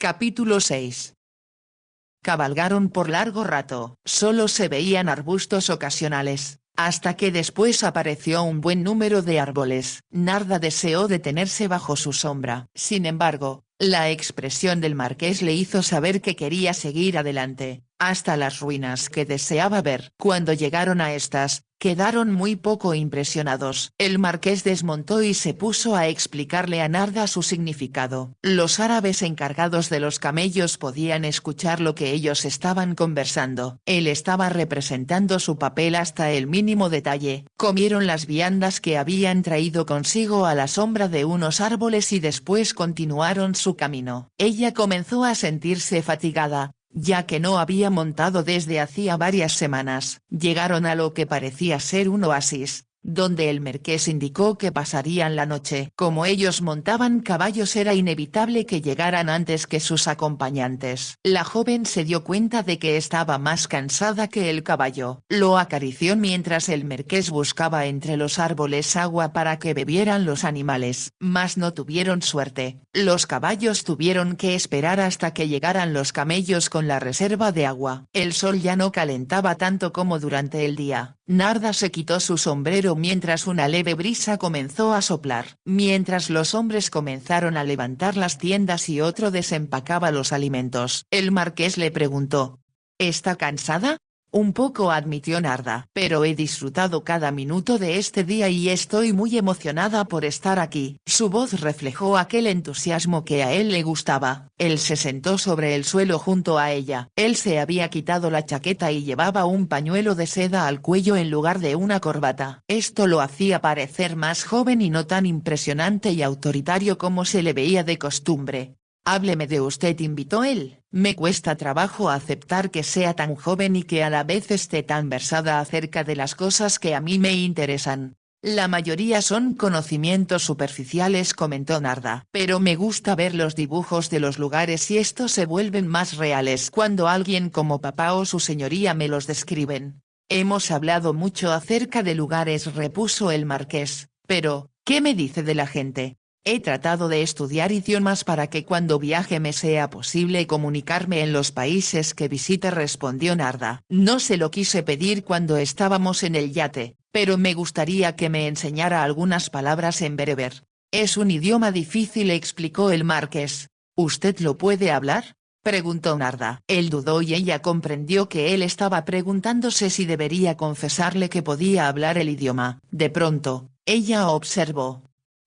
Capítulo 6. Cabalgaron por largo rato, solo se veían arbustos ocasionales, hasta que después apareció un buen número de árboles. Narda deseó detenerse bajo su sombra. Sin embargo, la expresión del marqués le hizo saber que quería seguir adelante, hasta las ruinas que deseaba ver. Cuando llegaron a estas, quedaron muy poco impresionados. El marqués desmontó y se puso a explicarle a Narda su significado. Los árabes encargados de los camellos podían escuchar lo que ellos estaban conversando. Él estaba representando su papel hasta el mínimo detalle. Comieron las viandas que habían traído consigo a la sombra de unos árboles y después continuaron su camino. Ella comenzó a sentirse fatigada, ya que no había montado desde hacía varias semanas. Llegaron a lo que parecía ser un oasis, donde el marqués indicó que pasarían la noche. Como ellos montaban caballos era inevitable que llegaran antes que sus acompañantes. La joven se dio cuenta de que estaba más cansada que el caballo. Lo acarició mientras el marqués buscaba entre los árboles agua para que bebieran los animales. Mas no tuvieron suerte. Los caballos tuvieron que esperar hasta que llegaran los camellos con la reserva de agua. El sol ya no calentaba tanto como durante el día. Narda se quitó su sombrero mientras una leve brisa comenzó a soplar. Mientras los hombres comenzaron a levantar las tiendas y otro desempacaba los alimentos. El marqués le preguntó: ¿Está cansada? Un poco, admitió Narda, pero he disfrutado cada minuto de este día y estoy muy emocionada por estar aquí. Su voz reflejó aquel entusiasmo que a él le gustaba. Él se sentó sobre el suelo junto a ella. Él se había quitado la chaqueta y llevaba un pañuelo de seda al cuello en lugar de una corbata. Esto lo hacía parecer más joven y no tan impresionante y autoritario como se le veía de costumbre. Hábleme de usted, invitó él. Me cuesta trabajo aceptar que sea tan joven y que a la vez esté tan versada acerca de las cosas que a mí me interesan. La mayoría son conocimientos superficiales, comentó Narda. Pero me gusta ver los dibujos de los lugares y estos se vuelven más reales cuando alguien como papá o su señoría me los describen. Hemos hablado mucho acerca de lugares, repuso el marqués, pero, ¿qué me dice de la gente? He tratado de estudiar idiomas para que cuando viaje me sea posible comunicarme en los países que visite, respondió Narda. No se lo quise pedir cuando estábamos en el yate, pero me gustaría que me enseñara algunas palabras en bereber. Es un idioma difícil, explicó el marqués. ¿Usted lo puede hablar?, preguntó Narda. Él dudó y ella comprendió que él estaba preguntándose si debería confesarle que podía hablar el idioma. De pronto, ella observó: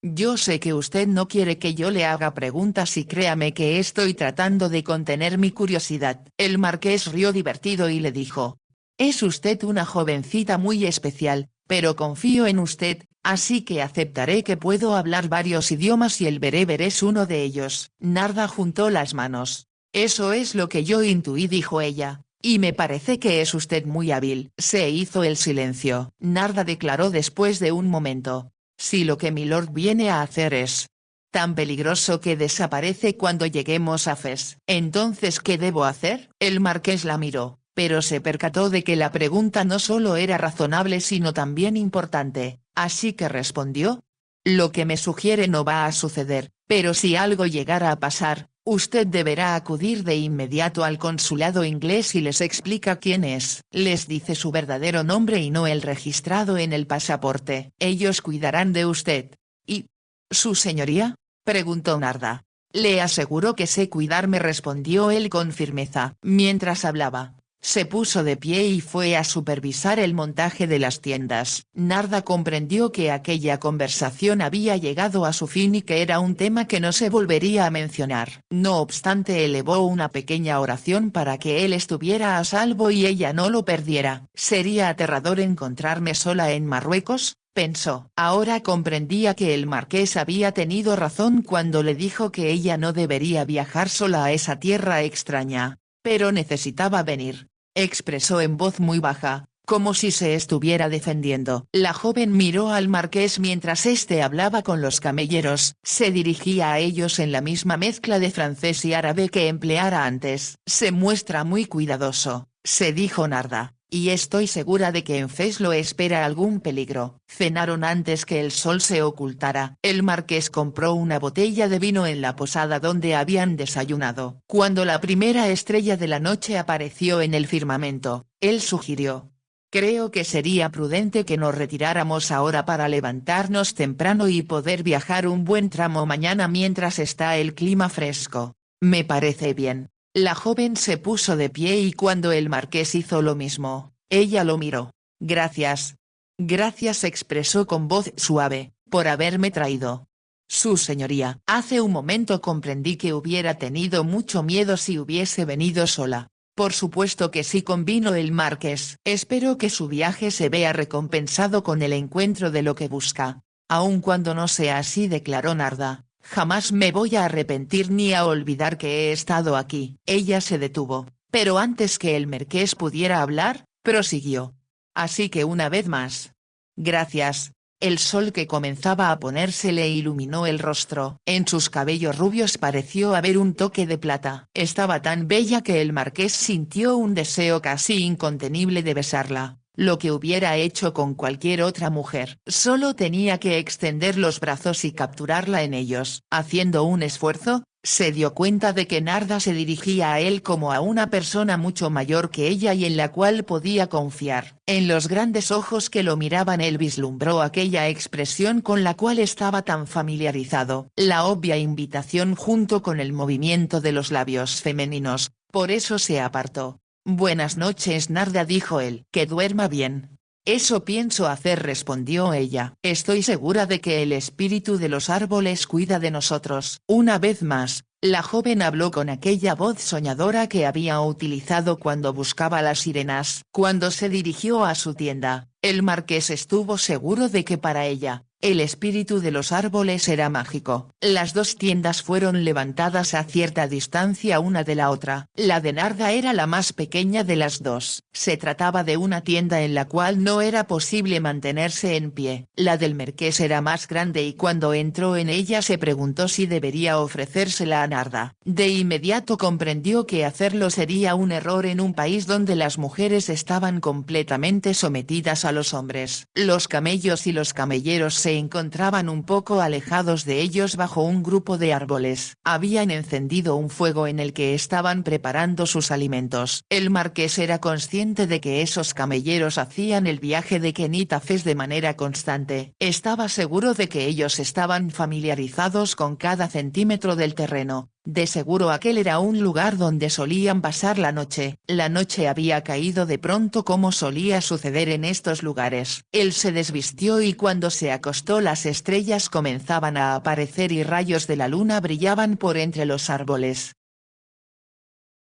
yo sé que usted no quiere que yo le haga preguntas y créame que estoy tratando de contener mi curiosidad. El marqués rió divertido y le dijo: es usted una jovencita muy especial, pero confío en usted, así que aceptaré que puedo hablar varios idiomas y el bereber es uno de ellos. Narda juntó las manos. Eso es lo que yo intuí, dijo ella, y me parece que es usted muy hábil. Se hizo el silencio. Narda declaró después de un momento: si lo que milord viene a hacer es tan peligroso que desaparece cuando lleguemos a Fez, entonces ¿qué debo hacer? El marqués la miró, pero se percató de que la pregunta no solo era razonable sino también importante, así que respondió: lo que me sugiere no va a suceder, pero si algo llegara a pasar, usted deberá acudir de inmediato al consulado inglés y les explica quién es. Les dice su verdadero nombre y no el registrado en el pasaporte. Ellos cuidarán de usted. ¿Y su señoría?, preguntó Narda. Le aseguro que sé cuidarme, respondió él con firmeza. Mientras hablaba, se puso de pie y fue a supervisar el montaje de las tiendas. Narda comprendió que aquella conversación había llegado a su fin y que era un tema que no se volvería a mencionar. No obstante, elevó una pequeña oración para que él estuviera a salvo y ella no lo perdiera. Sería aterrador encontrarme sola en Marruecos, pensó. Ahora comprendía que el marqués había tenido razón cuando le dijo que ella no debería viajar sola a esa tierra extraña. Pero necesitaba venir, expresó en voz muy baja, como si se estuviera defendiendo. La joven miró al marqués mientras éste hablaba con los camelleros. Se dirigía a ellos en la misma mezcla de francés y árabe que empleara antes. Se muestra muy cuidadoso, se dijo Narda, y estoy segura de que en Fez lo espera algún peligro. Cenaron antes que el sol se ocultara. El marqués compró una botella de vino en la posada donde habían desayunado. Cuando la primera estrella de la noche apareció en el firmamento, él sugirió: creo que sería prudente que nos retiráramos ahora para levantarnos temprano y poder viajar un buen tramo mañana mientras está el clima fresco. Me parece bien. La joven se puso de pie y cuando el marqués hizo lo mismo, ella lo miró. Gracias. Gracias, expresó con voz suave, por haberme traído. Su señoría. Hace un momento comprendí que hubiera tenido mucho miedo si hubiese venido sola. Por supuesto que sí, convino el marqués. Espero que su viaje se vea recompensado con el encuentro de lo que busca. Aun cuando no sea así, declaró Narda, jamás me voy a arrepentir ni a olvidar que he estado aquí. Ella se detuvo, pero antes que el marqués pudiera hablar, prosiguió. Así que una vez más. Gracias. El sol que comenzaba a ponerse le iluminó el rostro. En sus cabellos rubios pareció haber un toque de plata. Estaba tan bella que el marqués sintió un deseo casi incontenible de besarla, lo que hubiera hecho con cualquier otra mujer. Solo tenía que extender los brazos y capturarla en ellos. Haciendo un esfuerzo, se dio cuenta de que Narda se dirigía a él como a una persona mucho mayor que ella y en la cual podía confiar. En los grandes ojos que lo miraban él vislumbró aquella expresión con la cual estaba tan familiarizado. La obvia invitación junto con el movimiento de los labios femeninos, por eso se apartó. Buenas noches, Narda, dijo él. Que duerma bien. Eso pienso hacer, respondió ella. Estoy segura de que el espíritu de los árboles cuida de nosotros. Una vez más, la joven habló con aquella voz soñadora que había utilizado cuando buscaba las sirenas. Cuando se dirigió a su tienda, el marqués estuvo seguro de que para ella, el espíritu de los árboles era mágico. Las dos tiendas fueron levantadas a cierta distancia una de la otra. La de Narda era la más pequeña de las dos. Se trataba de una tienda en la cual no era posible mantenerse en pie. La del marqués era más grande y cuando entró en ella se preguntó si debería ofrecérsela a Narda. De inmediato comprendió que hacerlo sería un error en un país donde las mujeres estaban completamente sometidas a los hombres. Los camellos y los camelleros se encontraban un poco alejados de ellos bajo un grupo de árboles. Habían encendido un fuego en el que estaban preparando sus alimentos. El marqués era consciente de que esos camelleros hacían el viaje de Kenita a Fez de manera constante. Estaba seguro de que ellos estaban familiarizados con cada centímetro del terreno. De seguro aquel era un lugar donde solían pasar la noche. La noche había caído de pronto como solía suceder en estos lugares. Él se desvistió y cuando se acostó las estrellas comenzaban a aparecer y rayos de la luna brillaban por entre los árboles.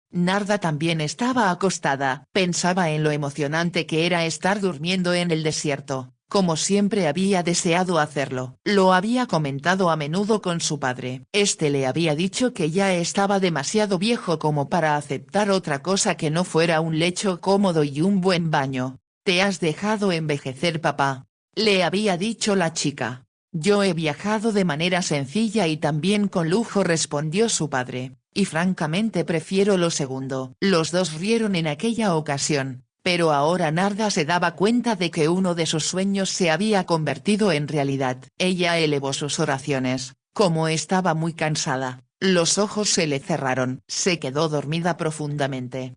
Narda también estaba acostada. Pensaba en lo emocionante que era estar durmiendo en el desierto, como siempre había deseado hacerlo. Lo había comentado a menudo con su padre. Este le había dicho que ya estaba demasiado viejo como para aceptar otra cosa que no fuera un lecho cómodo y un buen baño. «Te has dejado envejecer, papá», le había dicho la chica. «Yo he viajado de manera sencilla y también con lujo», respondió su padre, «y francamente prefiero lo segundo». Los dos rieron en aquella ocasión. Pero ahora Narda se daba cuenta de que uno de sus sueños se había convertido en realidad. Ella elevó sus oraciones. Como estaba muy cansada, los ojos se le cerraron. Se quedó dormida profundamente.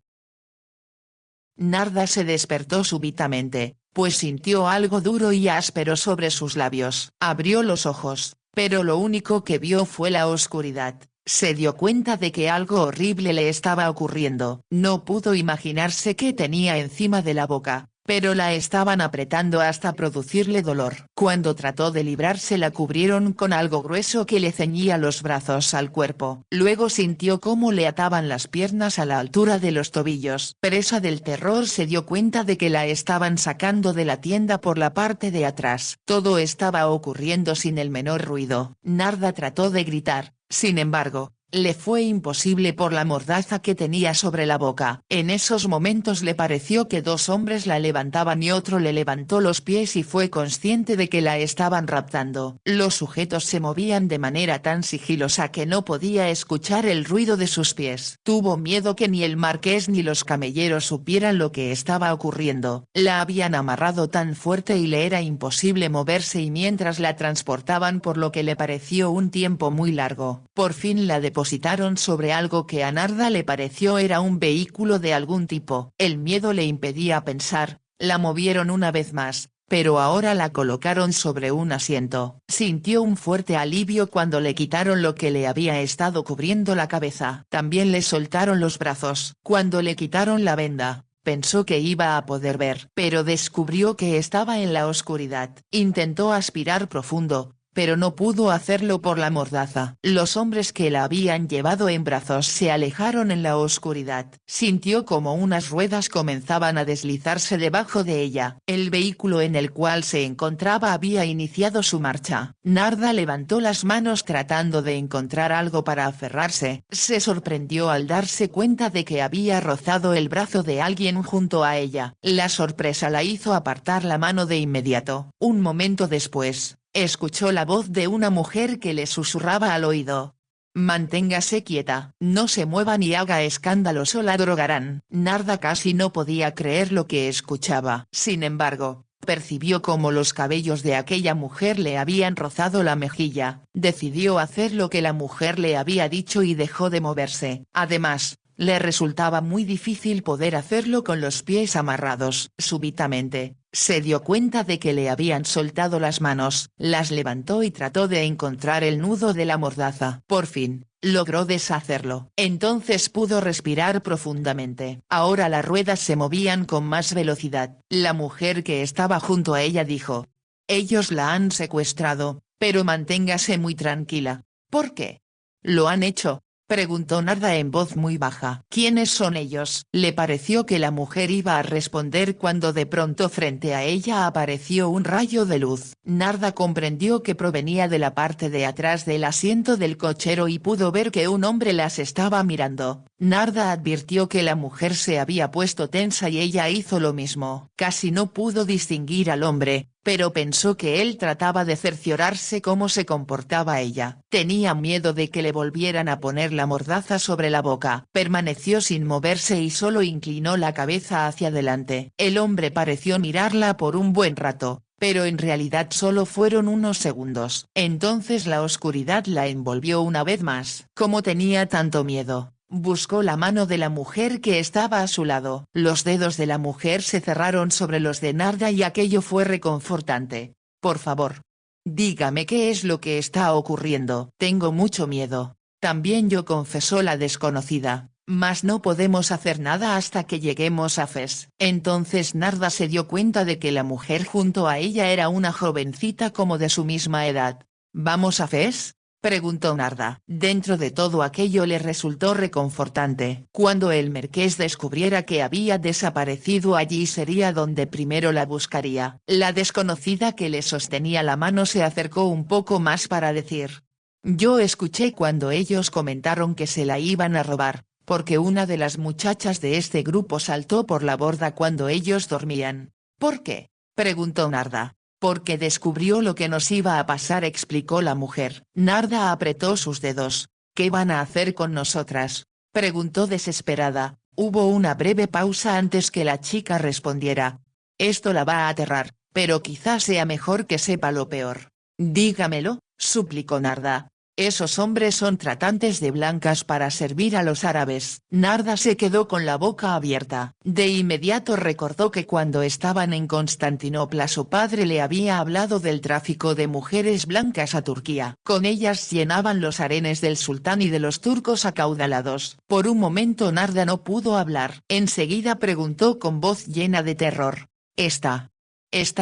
Narda se despertó súbitamente, pues sintió algo duro y áspero sobre sus labios. Abrió los ojos, pero lo único que vio fue la oscuridad. Se dio cuenta de que algo horrible le estaba ocurriendo. No pudo imaginarse qué tenía encima de la boca, pero la estaban apretando hasta producirle dolor. Cuando trató de librarse la cubrieron con algo grueso que le ceñía los brazos al cuerpo. Luego sintió cómo le ataban las piernas a la altura de los tobillos. Presa del terror se dio cuenta de que la estaban sacando de la tienda por la parte de atrás. Todo estaba ocurriendo sin el menor ruido. Narda trató de gritar. Sin embargo, Le fue imposible por la mordaza que tenía sobre la boca. En esos momentos le pareció que dos hombres la levantaban y otro le levantó los pies y fue consciente de que la estaban raptando. Los sujetos se movían de manera tan sigilosa que no podía escuchar el ruido de sus pies. Tuvo miedo que ni el marqués ni los camelleros supieran lo que estaba ocurriendo. La habían amarrado tan fuerte y le era imposible moverse y mientras la transportaban por lo que le pareció un tiempo muy largo. Por fin la depositaron sobre algo que a Narda le pareció era un vehículo de algún tipo. El miedo le impedía pensar, la movieron una vez más, pero ahora la colocaron sobre un asiento. Sintió un fuerte alivio cuando le quitaron lo que le había estado cubriendo la cabeza. También le soltaron los brazos. Cuando le quitaron la venda, pensó que iba a poder ver, pero descubrió que estaba en la oscuridad. Intentó aspirar profundo, pero no pudo hacerlo por la mordaza. Los hombres que la habían llevado en brazos se alejaron en la oscuridad. Sintió como unas ruedas comenzaban a deslizarse debajo de ella. El vehículo en el cual se encontraba había iniciado su marcha. Narda levantó las manos tratando de encontrar algo para aferrarse. Se sorprendió al darse cuenta de que había rozado el brazo de alguien junto a ella. La sorpresa la hizo apartar la mano de inmediato. Un momento después, escuchó la voz de una mujer que le susurraba al oído. «Manténgase quieta, no se mueva ni haga escándalos o la drogarán». Narda casi no podía creer lo que escuchaba. Sin embargo, percibió cómo los cabellos de aquella mujer le habían rozado la mejilla. Decidió hacer lo que la mujer le había dicho y dejó de moverse. Además, le resultaba muy difícil poder hacerlo con los pies amarrados. Súbitamente, se dio cuenta de que le habían soltado las manos, las levantó y trató de encontrar el nudo de la mordaza. Por fin, logró deshacerlo. Entonces pudo respirar profundamente. Ahora las ruedas se movían con más velocidad. La mujer que estaba junto a ella dijo: «Ellos la han secuestrado, pero manténgase muy tranquila». «¿Por qué? ¿Lo han hecho?», preguntó Narda en voz muy baja. «¿Quiénes son ellos?». Le pareció que la mujer iba a responder cuando de pronto frente a ella apareció un rayo de luz. Narda comprendió que provenía de la parte de atrás del asiento del cochero y pudo ver que un hombre las estaba mirando. Narda advirtió que la mujer se había puesto tensa y ella hizo lo mismo. Casi no pudo distinguir al hombre, pero pensó que él trataba de cerciorarse cómo se comportaba ella. Tenía miedo de que le volvieran a poner la mordaza sobre la boca. Permaneció sin moverse y solo inclinó la cabeza hacia adelante. El hombre pareció mirarla por un buen rato, pero en realidad solo fueron unos segundos. Entonces la oscuridad la envolvió una vez más. Como tenía tanto miedo, buscó la mano de la mujer que estaba a su lado. Los dedos de la mujer se cerraron sobre los de Narda y aquello fue reconfortante. «Por favor, dígame qué es lo que está ocurriendo». «Tengo mucho miedo, también yo», confesó la desconocida, «mas no podemos hacer nada hasta que lleguemos a Fes». Entonces Narda se dio cuenta de que la mujer junto a ella era una jovencita como de su misma edad. «¿Vamos a Fes?», preguntó Narda. Dentro de todo aquello le resultó reconfortante. Cuando el marqués descubriera que había desaparecido allí sería donde primero la buscaría. La desconocida que le sostenía la mano se acercó un poco más para decir: «Yo escuché cuando ellos comentaron que se la iban a robar, porque una de las muchachas de este grupo saltó por la borda cuando ellos dormían». «¿Por qué?», preguntó Narda. «Porque descubrió lo que nos iba a pasar», explicó la mujer. Narda apretó sus dedos. «¿Qué van a hacer con nosotras?», preguntó desesperada. Hubo una breve pausa antes que la chica respondiera. «Esto la va a aterrar, pero quizás sea mejor que sepa lo peor». «Dígamelo», suplicó Narda. «Esos hombres son tratantes de blancas para servir a los árabes». Narda se quedó con la boca abierta. De inmediato recordó que cuando estaban en Constantinopla su padre le había hablado del tráfico de mujeres blancas a Turquía. Con ellas llenaban los harenes del sultán y de los turcos acaudalados. Por un momento Narda no pudo hablar. Enseguida preguntó con voz llena de terror: ¿Está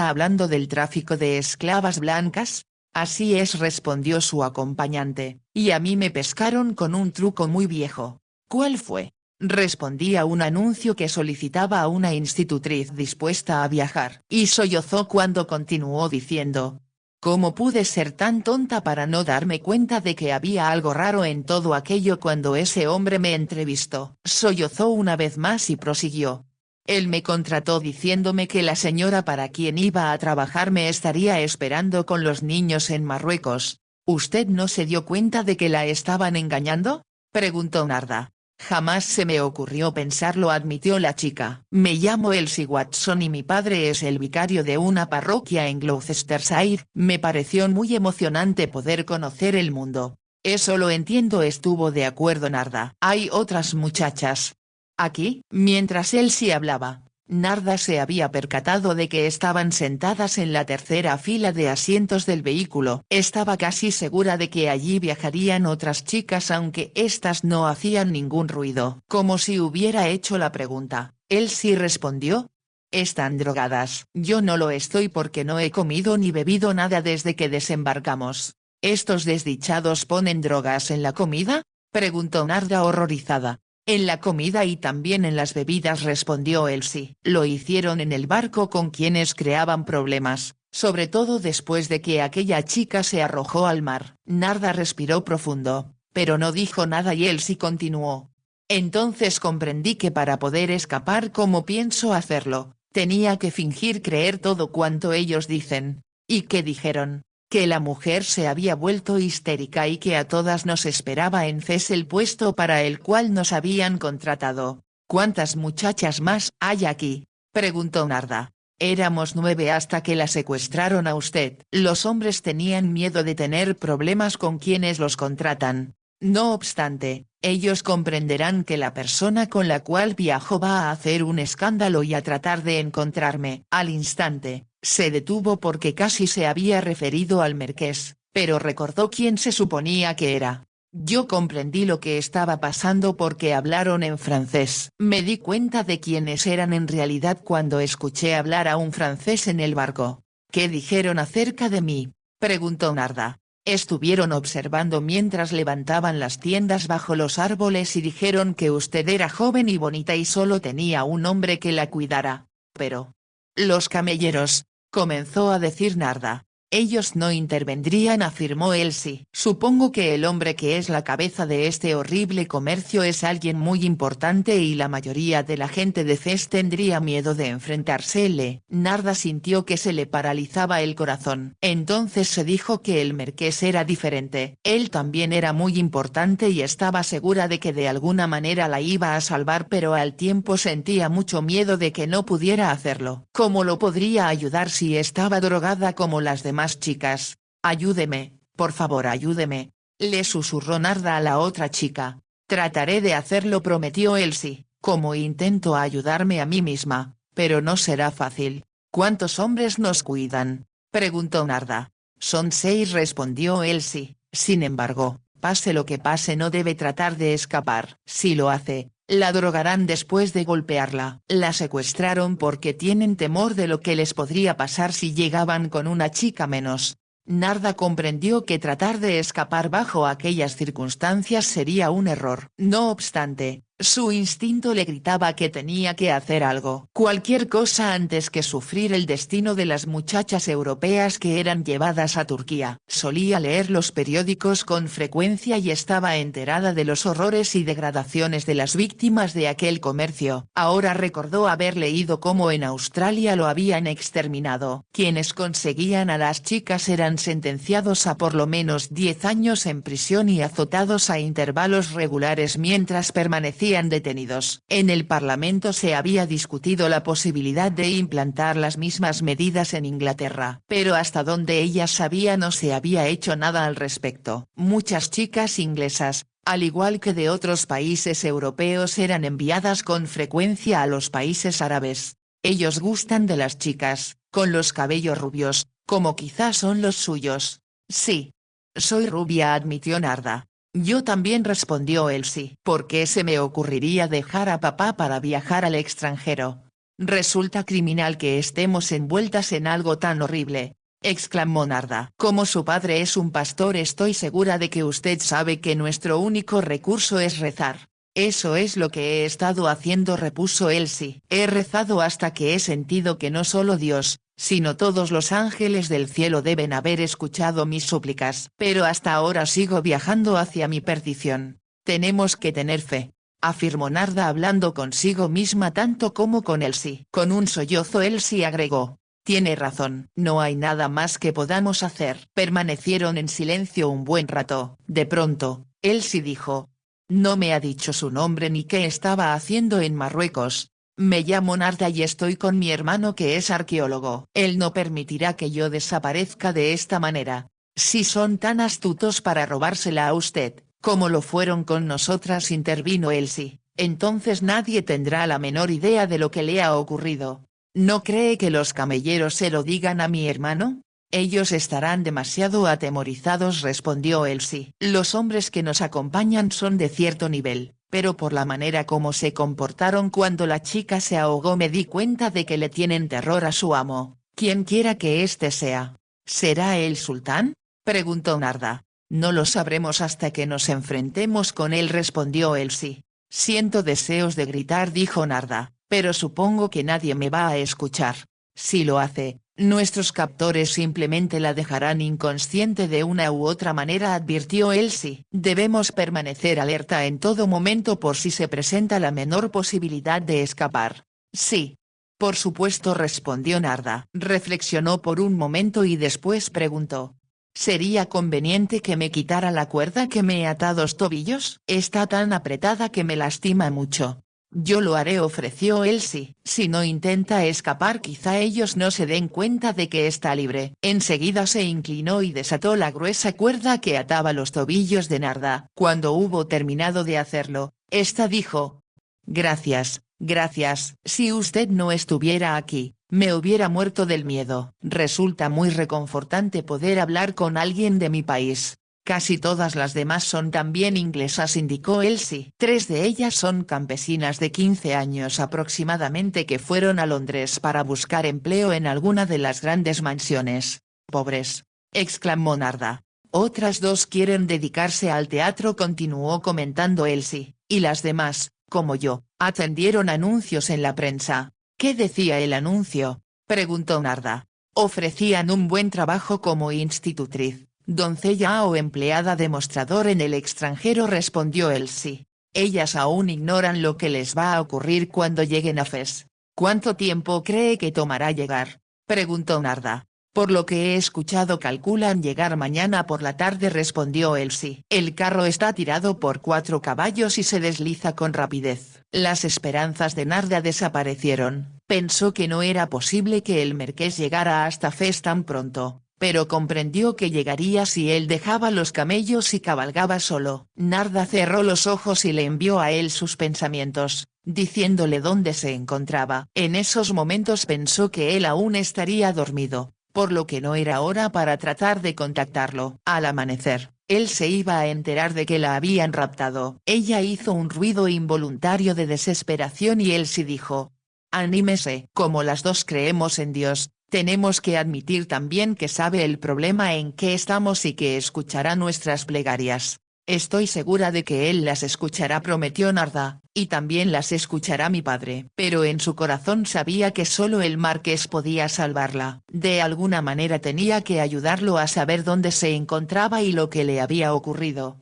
hablando del tráfico de esclavas blancas?». «Así es», respondió su acompañante, «y a mí me pescaron con un truco muy viejo». «¿Cuál fue?». «Respondí a un anuncio que solicitaba a una institutriz dispuesta a viajar». Y sollozó cuando continuó diciendo: ¿Cómo pude ser tan tonta para no darme cuenta de que había algo raro en todo aquello cuando ese hombre me entrevistó? Sollozó una vez más y prosiguió. Él me contrató diciéndome que la señora para quien iba a trabajar me estaría esperando con los niños en Marruecos. ¿Usted no se dio cuenta de que la estaban engañando?, preguntó Narda. Jamás se me ocurrió pensarlo, admitió la chica. Me llamo Elsie Watson y mi padre es el vicario de una parroquia en Gloucestershire. Me pareció muy emocionante poder conocer el mundo. Eso lo entiendo, estuvo de acuerdo Narda. Hay otras muchachas aquí. Mientras Elsie hablaba, Narda se había percatado de que estaban sentadas en la tercera fila de asientos del vehículo. Estaba casi segura de que allí viajarían otras chicas aunque éstas no hacían ningún ruido. Como si hubiera hecho la pregunta, Elsie respondió. ¿Están drogadas? Yo no lo estoy porque no he comido ni bebido nada desde que desembarcamos. ¿Estos desdichados ponen drogas en la comida?, preguntó Narda horrorizada. En la comida y también en las bebidas, respondió Elsie. Lo hicieron en el barco con quienes creaban problemas, sobre todo después de que aquella chica se arrojó al mar. Narda respiró profundo, pero no dijo nada y Elsie continuó. Entonces comprendí que para poder escapar como pienso hacerlo, tenía que fingir creer todo cuanto ellos dicen. ¿Y qué dijeron? Que la mujer se había vuelto histérica y que a todas nos esperaba en CES el puesto para el cual nos habían contratado. ¿Cuántas muchachas más hay aquí?, preguntó Narda. Éramos 9 hasta que la secuestraron a usted. Los hombres tenían miedo de tener problemas con quienes los contratan. No obstante, ellos comprenderán que la persona con la cual viajo va a hacer un escándalo y a tratar de encontrarme. Al instante, se detuvo porque casi se había referido al marqués, pero recordó quién se suponía que era. Yo comprendí lo que estaba pasando porque hablaron en francés. Me di cuenta de quiénes eran en realidad cuando escuché hablar a un francés en el barco. ¿Qué dijeron acerca de mí?, preguntó Narda. Estuvieron observando mientras levantaban las tiendas bajo los árboles y dijeron que usted era joven y bonita y solo tenía un hombre que la cuidara. Pero los camelleros, comenzó a decir Narda. Ellos no intervendrían, afirmó Elsie. Supongo que el hombre que es la cabeza de este horrible comercio es alguien muy importante y la mayoría de la gente de CES tendría miedo de enfrentársele. Narda sintió que se le paralizaba el corazón. Entonces se dijo que el marqués era diferente. Él también era muy importante y estaba segura de que de alguna manera la iba a salvar, pero al tiempo sentía mucho miedo de que no pudiera hacerlo. ¿Cómo lo podría ayudar si estaba drogada como las demás chicas? Ayúdeme, por favor, ayúdeme, le susurró Narda a la otra chica. Trataré de hacerlo, prometió Elsie, como intento ayudarme a mí misma, pero no será fácil. ¿Cuántos hombres nos cuidan?, preguntó Narda. Son 6, respondió Elsie. Sin embargo, pase lo que pase no debe tratar de escapar. Si lo hace, la drogarán después de golpearla. La secuestraron porque tienen temor de lo que les podría pasar si llegaban con una chica menos. Narda comprendió que tratar de escapar bajo aquellas circunstancias sería un error. No obstante, su instinto le gritaba que tenía que hacer algo. Cualquier cosa antes que sufrir el destino de las muchachas europeas que eran llevadas a Turquía. Solía leer los periódicos con frecuencia y estaba enterada de los horrores y degradaciones de las víctimas de aquel comercio. Ahora recordó haber leído cómo en Australia lo habían exterminado. Quienes conseguían a las chicas eran sentenciados a por lo menos 10 años en prisión y azotados a intervalos regulares mientras permanecían detenidos. En el Parlamento se había discutido la posibilidad de implantar las mismas medidas en Inglaterra, pero hasta donde ella sabía no se había hecho nada al respecto. Muchas chicas inglesas, al igual que de otros países europeos, eran enviadas con frecuencia a los países árabes. Ellos gustan de las chicas, con los cabellos rubios, como quizás son los suyos. Sí. Soy rubia, admitió Narda. Yo también, respondió Elsie. ¿Por qué se me ocurriría dejar a papá para viajar al extranjero? Resulta criminal que estemos envueltas en algo tan horrible, exclamó Narda. Como su padre es un pastor, estoy segura de que usted sabe que nuestro único recurso es rezar. Eso es lo que he estado haciendo, repuso Elsie. He rezado hasta que he sentido que no solo Dios, sino todos los ángeles del cielo deben haber escuchado mis súplicas. Pero hasta ahora sigo viajando hacia mi perdición. Tenemos que tener fe, afirmó Narda hablando consigo misma tanto como con Elsie. Con un sollozo Elsie agregó: tiene razón. No hay nada más que podamos hacer. Permanecieron en silencio un buen rato. De pronto, Elsie dijo: no me ha dicho su nombre ni qué estaba haciendo en Marruecos. Me llamo Narda y estoy con mi hermano que es arqueólogo. Él no permitirá que yo desaparezca de esta manera. Si son tan astutos para robársela a usted, como lo fueron con nosotras, intervino Elsie, entonces nadie tendrá la menor idea de lo que le ha ocurrido. ¿No cree que los camelleros se lo digan a mi hermano? Ellos estarán demasiado atemorizados, respondió Elsie. Los hombres que nos acompañan son de cierto nivel, pero por la manera como se comportaron cuando la chica se ahogó me di cuenta de que le tienen terror a su amo, quien quiera que éste sea. ¿Será el sultán?, preguntó Narda. No lo sabremos hasta que nos enfrentemos con él, respondió Elsie. Siento deseos de gritar, dijo Narda, pero supongo que nadie me va a escuchar. Si lo hace, nuestros captores simplemente la dejarán inconsciente de una u otra manera, advirtió Elsie. Debemos permanecer alerta en todo momento por si se presenta la menor posibilidad de escapar. Sí. Por supuesto, respondió Narda. Reflexionó por un momento y después preguntó: ¿sería conveniente que me quitara la cuerda que me ata a los tobillos? Está tan apretada que me lastima mucho. Yo lo haré, ofreció Elsie. Si no intenta escapar, quizá ellos no se den cuenta de que está libre. Enseguida se inclinó y desató la gruesa cuerda que ataba los tobillos de Narda. Cuando hubo terminado de hacerlo, esta dijo: gracias, gracias. Si usted no estuviera aquí, me hubiera muerto del miedo. Resulta muy reconfortante poder hablar con alguien de mi país. Casi todas las demás son también inglesas, indicó Elsie. 3 de ellas son campesinas de 15 años aproximadamente que fueron a Londres para buscar empleo en alguna de las grandes mansiones. Pobres, exclamó Narda. Otras 2 quieren dedicarse al teatro, continuó comentando Elsie, y las demás, como yo, atendieron anuncios en la prensa. ¿Qué decía el anuncio?, preguntó Narda. Ofrecían un buen trabajo como institutriz, doncella o empleada de mostrador en el extranjero, respondió Elsie. Ellas aún ignoran lo que les va a ocurrir cuando lleguen a Fez. ¿Cuánto tiempo cree que tomará llegar?, preguntó Narda. Por lo que he escuchado calculan llegar mañana por la tarde, respondió Elsie. El carro está tirado por 4 caballos y se desliza con rapidez. Las esperanzas de Narda desaparecieron. Pensó que no era posible que el marqués llegara hasta Fez tan pronto, pero comprendió que llegaría si él dejaba los camellos y cabalgaba solo. Narda cerró los ojos y le envió a él sus pensamientos, diciéndole dónde se encontraba. En esos momentos pensó que él aún estaría dormido, por lo que no era hora para tratar de contactarlo. Al amanecer, él se iba a enterar de que la habían raptado. Ella hizo un ruido involuntario de desesperación y Elsie dijo: anímese. Como las 2 creemos en Dios, tenemos que admitir también que sabe el problema en que estamos y que escuchará nuestras plegarias. Estoy segura de que él las escuchará, prometió Narda, y también las escuchará mi padre. Pero en su corazón sabía que solo el marqués podía salvarla. De alguna manera tenía que ayudarlo a saber dónde se encontraba y lo que le había ocurrido.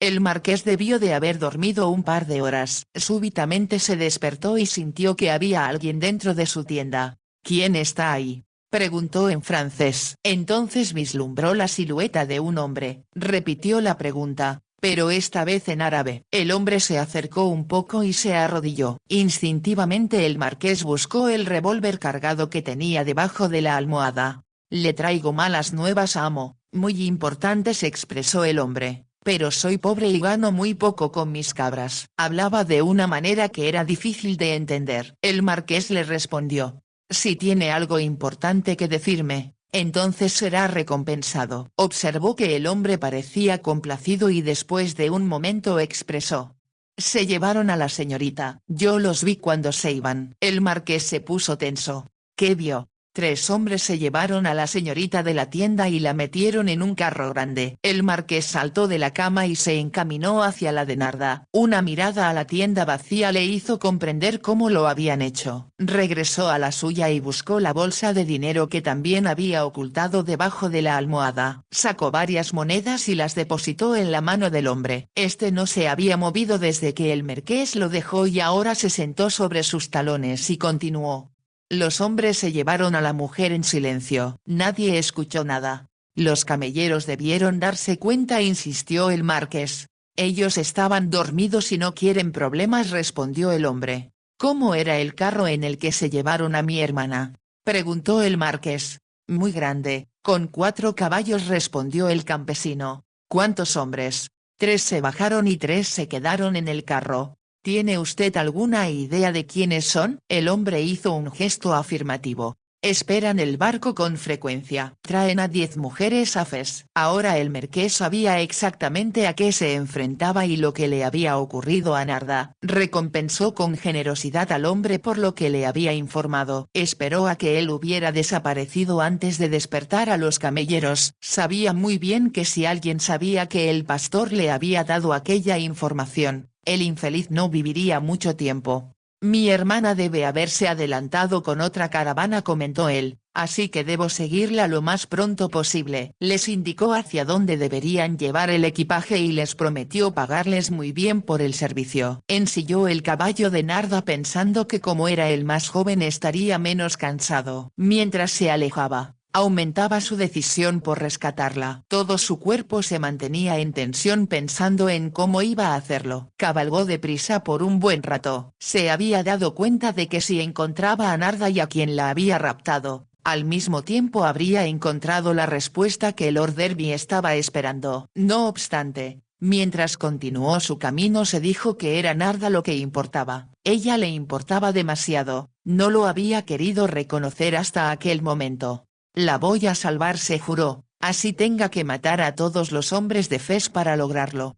El marqués debió de haber dormido un par de horas. Súbitamente se despertó y sintió que había alguien dentro de su tienda. ¿Quién está ahí?, preguntó en francés. Entonces vislumbró la silueta de un hombre. Repitió la pregunta, pero esta vez en árabe. El hombre se acercó un poco y se arrodilló. Instintivamente el marqués buscó el revólver cargado que tenía debajo de la almohada. Le traigo malas nuevas, amo. Muy importantes, expresó el hombre. Pero soy pobre y gano muy poco con mis cabras. Hablaba de una manera que era difícil de entender. El marqués le respondió: si tiene algo importante que decirme, entonces será recompensado. Observó que el hombre parecía complacido y después de un momento expresó: se llevaron a la señorita. Yo los vi cuando se iban. El marqués se puso tenso. ¿Qué vio?, 3 hombres se llevaron a la señorita de la tienda y la metieron en un carro grande. El marqués saltó de la cama y se encaminó hacia la de Narda. Una mirada a la tienda vacía le hizo comprender cómo lo habían hecho. Regresó a la suya y buscó la bolsa de dinero que también había ocultado debajo de la almohada. Sacó varias monedas y las depositó en la mano del hombre. Este no se había movido desde que el marqués lo dejó y ahora se sentó sobre sus talones y continuó. Los hombres se llevaron a la mujer en silencio. Nadie escuchó nada. Los camelleros debieron darse cuenta, insistió el marqués. Ellos estaban dormidos y no quieren problemas, respondió el hombre. ¿Cómo era el carro en el que se llevaron a mi hermana?, preguntó el marqués. Muy grande, con 4 caballos, respondió el campesino. ¿Cuántos hombres? 3 se bajaron y 3 se quedaron en el carro. ¿Tiene usted alguna idea de quiénes son? El hombre hizo un gesto afirmativo. Esperan el barco con frecuencia. Traen a 10 mujeres a Fez. Ahora el marqués sabía exactamente a qué se enfrentaba y lo que le había ocurrido a Narda. Recompensó con generosidad al hombre por lo que le había informado. Esperó a que él hubiera desaparecido antes de despertar a los camelleros. Sabía muy bien que si alguien sabía que el pastor le había dado aquella información, el infeliz no viviría mucho tiempo. Mi hermana debe haberse adelantado con otra caravana, comentó él, así que debo seguirla lo más pronto posible. Les indicó hacia dónde deberían llevar el equipaje y les prometió pagarles muy bien por el servicio. Ensilló el caballo de Narda pensando que como era el más joven estaría menos cansado. Mientras se alejaba, aumentaba su decisión por rescatarla. Todo su cuerpo se mantenía en tensión pensando en cómo iba a hacerlo. Cabalgó deprisa por un buen rato. Se había dado cuenta de que si encontraba a Narda y a quien la había raptado, al mismo tiempo habría encontrado la respuesta que Lord Derby estaba esperando. No obstante, mientras continuó su camino se dijo que era Narda lo que importaba. Ella le importaba demasiado, no lo había querido reconocer hasta aquel momento. La voy a salvar, se juró, así tenga que matar a todos los hombres de Fez para lograrlo.